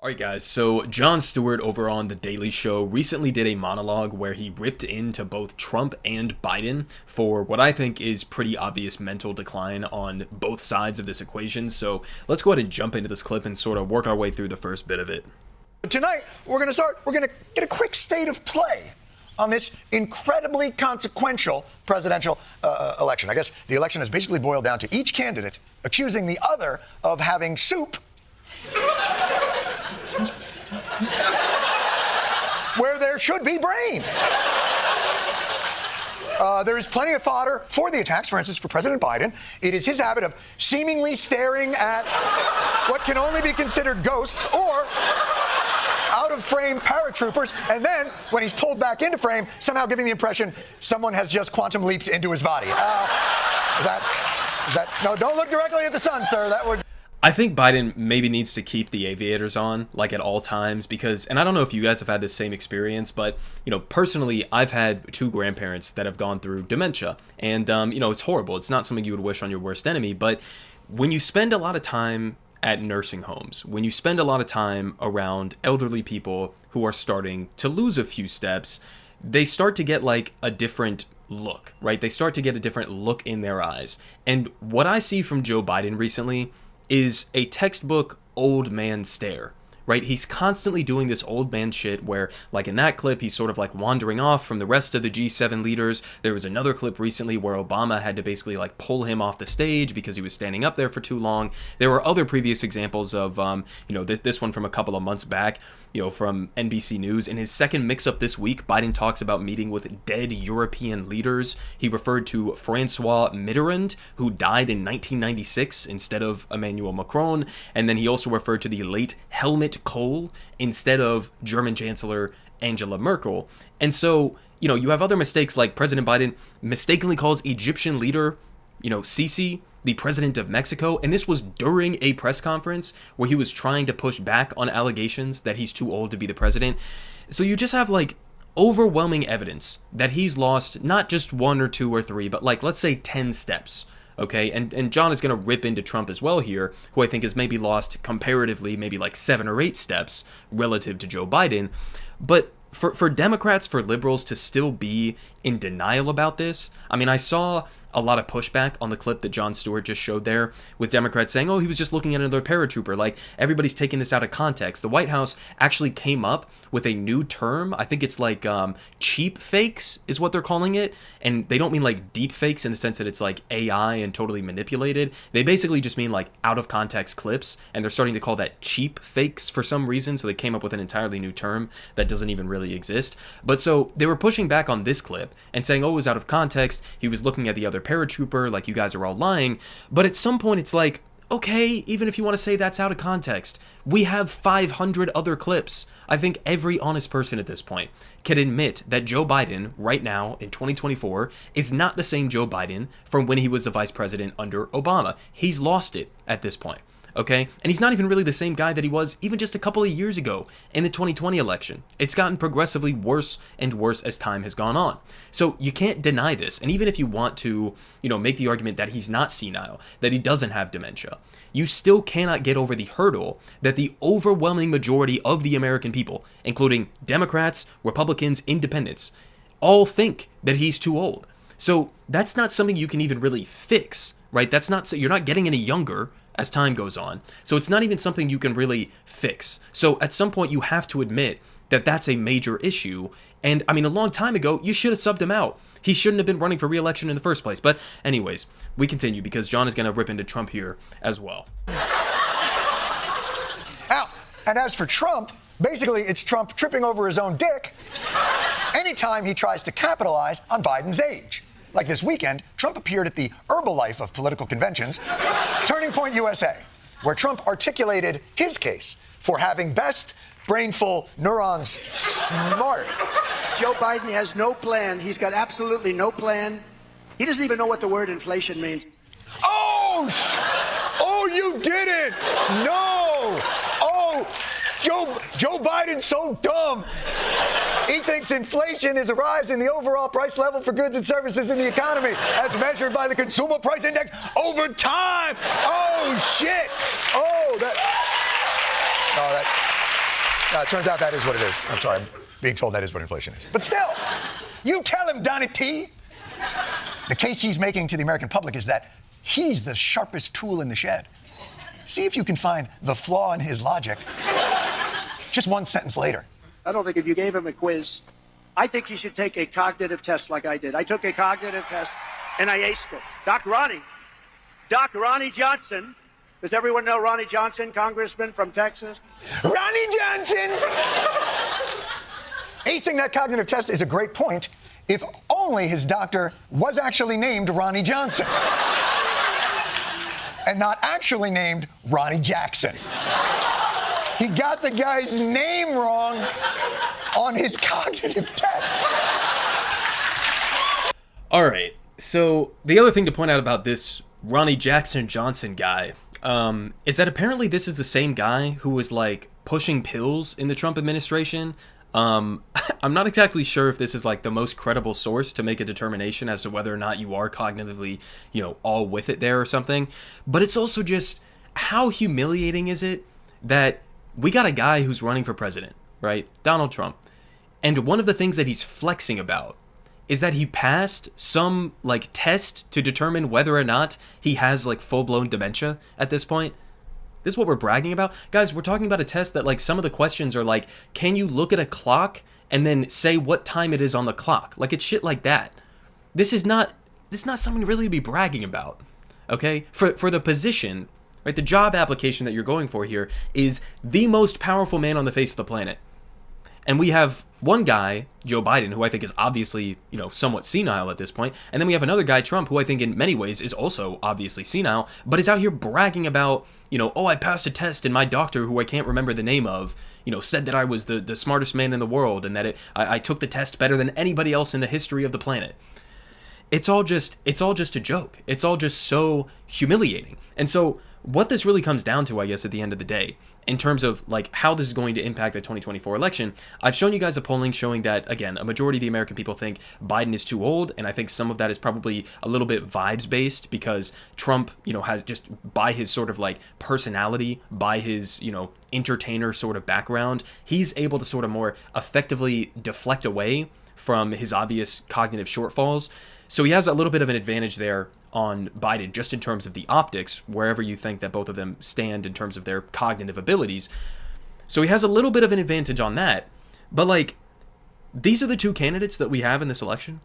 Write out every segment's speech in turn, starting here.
Alright guys, so Jon Stewart over on The Daily Show recently did a monologue where he ripped into both Trump and Biden for what I think is pretty obvious mental decline on both sides of this equation. So let's go ahead and jump into this clip and sort of work our way through the first bit of it. Tonight, we're going to get a quick state of play on this incredibly consequential presidential election. I guess the election has basically boiled down to each candidate accusing the other of having soup where there should be brain. There is plenty of fodder for the attacks. For instance, for President Biden, it is his habit of seemingly staring at what can only be considered ghosts or out-of-frame paratroopers, and then, when he's pulled back into frame, somehow giving the impression someone has just quantum leaped into his body. No, don't look directly at the sun, sir. That would... I think Biden maybe needs to keep the aviators on, like, at all times, because, and I don't know if you guys have had this same experience, but, personally, I've had two grandparents that have gone through dementia, and, it's horrible. It's not something you would wish on your worst enemy, but when you spend a lot of time at nursing homes, when you spend a lot of time around elderly people who are starting to lose a few steps, they start to get, like, a different look, right? They start to get a different look in their eyes, and what I see from Joe Biden recently is a textbook old man stare, right? He's constantly doing this old man shit where, like in that clip, he's sort of like wandering off from the rest of the G7 leaders. There was another clip recently where Obama had to basically like pull him off the stage because he was standing up there for too long. There were other previous examples of, this one from a couple of months back, from NBC News. In his second mix-up this week, Biden talks about meeting with dead European leaders. He referred to Francois Mitterrand, who died in 1996 instead of Emmanuel Macron. And then he also referred to the late Helmut Kohl instead of German Chancellor Angela Merkel. And so, you have other mistakes like President Biden mistakenly calls Egyptian leader, Sisi, the president of Mexico, and this was during a press conference where he was trying to push back on allegations that he's too old to be the president. So you just have like overwhelming evidence that he's lost not just one or two or three, but like, let's say 10 steps. Okay, and John is going to rip into Trump as well here, who I think has maybe lost comparatively maybe like 7 or 8 steps relative to Joe Biden. But for Democrats, for liberals to still be in denial about this, I mean, I saw a lot of pushback on the clip that Jon Stewart just showed there with Democrats saying, oh, he was just looking at another paratrooper. Like, everybody's taking this out of context. The White House actually came up with a new term. I think it's like cheap fakes is what they're calling it. And they don't mean like deep fakes in the sense that it's like AI and totally manipulated. They basically just mean like out of context clips. And they're starting to call that cheap fakes for some reason. So they came up with an entirely new term that doesn't even really exist. But so they were pushing back on this clip and saying, oh, it was out of context. He was looking at the other paratrooper, like you guys are all lying. But at some point it's like, okay, even if you want to say that's out of context, we have 500 other clips. I think every honest person at this point can admit that Joe Biden right now in 2024 is not the same Joe Biden from when he was the vice president under Obama. He's lost it at this point. Okay? And he's not even really the same guy that he was even just a couple of years ago in the 2020 election. It's gotten progressively worse and worse as time has gone on. So you can't deny this. And even if you want to, make the argument that he's not senile, that he doesn't have dementia, you still cannot get over the hurdle that the overwhelming majority of the American people, including Democrats, Republicans, Independents, all think that he's too old. So that's not something you can even really fix, right? You're not getting any younger as time goes on. So it's not even something you can really fix. So at some point you have to admit that that's a major issue. And I mean, a long time ago, you should have subbed him out. He shouldn't have been running for re-election in the first place. But anyways, we continue because John is going to rip into Trump here as well. Now, and as for Trump, basically it's Trump tripping over his own dick anytime he tries to capitalize on Biden's age. Like this weekend, Trump appeared at the Herbalife of political conventions, Turning Point USA, where Trump articulated his case for having best brainful neurons smart. Joe Biden has no plan. He's got absolutely no plan. He doesn't even know what the word inflation means. Oh, you did it! No! Oh, Joe Biden's so dumb. He thinks inflation is a rise in the overall price level for goods and services in the economy as measured by the consumer price index over time. Oh, shit. Turns out that is what it is. I'm sorry, I'm being told that is what inflation is. But still, you tell him, Donnie T. The case he's making to the American public is that he's the sharpest tool in the shed. See if you can find the flaw in his logic. Just one sentence later. I don't think if you gave him a quiz, I think he should take a cognitive test like I did. I took a cognitive test and I aced it. Doc Ronnie Johnson. Does everyone know Ronnie Johnson, congressman from Texas? Ronnie Johnson! Acing that cognitive test is a great point if only his doctor was actually named Ronnie Johnson and not actually named Ronnie Jackson. He got the guy's name wrong on his cognitive test. All right. So the other thing to point out about this Ronnie Jackson Johnson guy is that apparently this is the same guy who was like pushing pills in the Trump administration. I'm not exactly sure if this is like the most credible source to make a determination as to whether or not you are cognitively, all with it there or something. But it's also just how humiliating is it that we got a guy who's running for president, right? Donald Trump. And one of the things that he's flexing about is that he passed some like test to determine whether or not he has like full-blown dementia at this point. This is what we're bragging about. Guys, we're talking about a test that like some of the questions are like, can you look at a clock and then say what time it is on the clock? Like it's shit like that. This is not something really to be bragging about. Okay? For the position, right? The job application that you're going for here is the most powerful man on the face of the planet. And we have one guy, Joe Biden, who I think is obviously, somewhat senile at this point. And then we have another guy, Trump, who I think in many ways is also obviously senile, but is out here bragging about, I passed a test and my doctor, who I can't remember the name of, said that I was the smartest man in the world and that I took the test better than anybody else in the history of the planet. It's all just a joke. It's all just so humiliating. And so what this really comes down to, I guess, at the end of the day, in terms of like how this is going to impact the 2024 election, I've shown you guys a polling showing that, again, a majority of the American people think Biden is too old, and I think some of that is probably a little bit vibes based because Trump, has just by his sort of like personality, by his, entertainer sort of background, he's able to sort of more effectively deflect away from his obvious cognitive shortfalls. So he has a little bit of an advantage there on Biden, just in terms of the optics, wherever you think that both of them stand in terms of their cognitive abilities. So he has a little bit of an advantage on that. But like, these are the two candidates that we have in this election.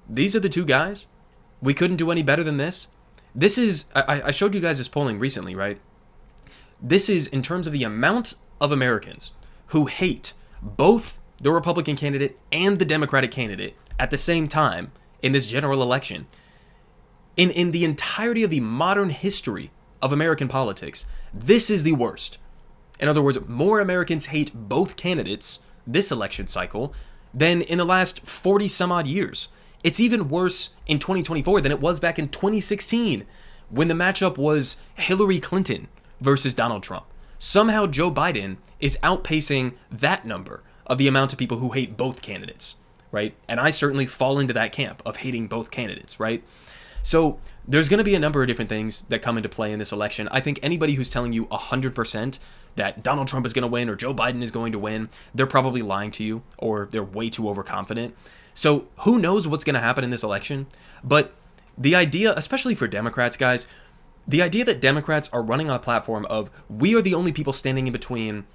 These are the two guys. We couldn't do any better than this. This is, I showed you guys this polling recently, right? This is in terms of the amount of Americans who hate both the Republican candidate and the Democratic candidate at the same time in this general election. In the entirety of the modern history of American politics, this is the worst. In other words, more Americans hate both candidates this election cycle than in the last 40 some odd years. It's even worse in 2024 than it was back in 2016 when the matchup was Hillary Clinton versus Donald Trump. Somehow Joe Biden is outpacing that number of the amount of people who hate both candidates, right? And I certainly fall into that camp of hating both candidates, right? So there's going to be a number of different things that come into play in this election. I think anybody who's telling you 100% that Donald Trump is going to win or Joe Biden is going to win, they're probably lying to you or they're way too overconfident. So who knows what's going to happen in this election? But the idea, especially for Democrats, guys, the idea that Democrats are running on a platform of we are the only people standing in between,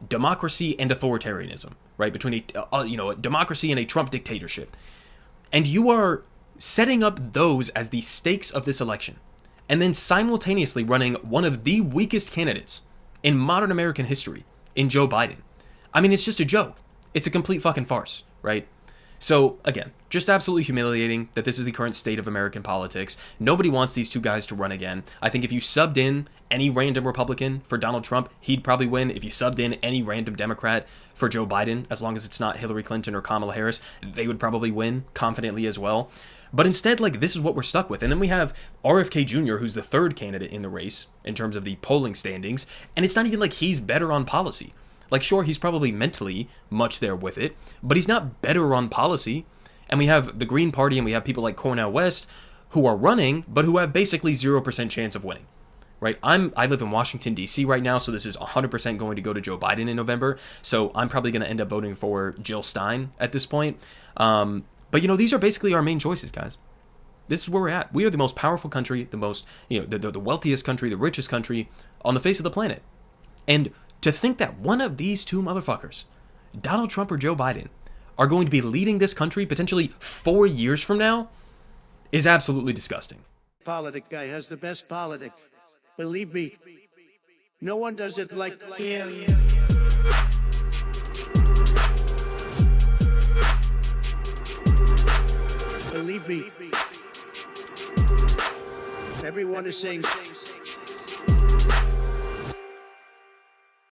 democracy and authoritarianism, right? Between a democracy and a Trump dictatorship. And you are setting up those as the stakes of this election, and then simultaneously running one of the weakest candidates in modern American history in Joe Biden. I mean, it's just a joke. It's a complete fucking farce, right? So again, just absolutely humiliating that this is the current state of American politics. Nobody wants these two guys to run again. I think if you subbed in any random Republican for Donald Trump, he'd probably win. If you subbed in any random Democrat for Joe Biden, as long as it's not Hillary Clinton or Kamala Harris, they would probably win confidently as well. But instead, like, this is what we're stuck with. And then we have RFK Jr., who's the third candidate in the race in terms of the polling standings. And it's not even like he's better on policy. Like, sure, he's probably mentally much there with it, but he's not better on policy. And we have the Green Party and we have people like Cornel West who are running, but who have basically 0% chance of winning. right? I live in Washington, D.C. right now, so this is 100% going to go to Joe Biden in November. So I'm probably going to end up voting for Jill Stein at this point. But, these are basically our main choices, guys. This is where we're at. We are the most powerful country, the most, the wealthiest country, the richest country on the face of the planet. And to think that one of these two motherfuckers, Donald Trump or Joe Biden, are going to be leading this country potentially 4 years from now is absolutely disgusting. Politic guy has the best politic. Believe me, no one does it like him. Believe me. Everyone is saying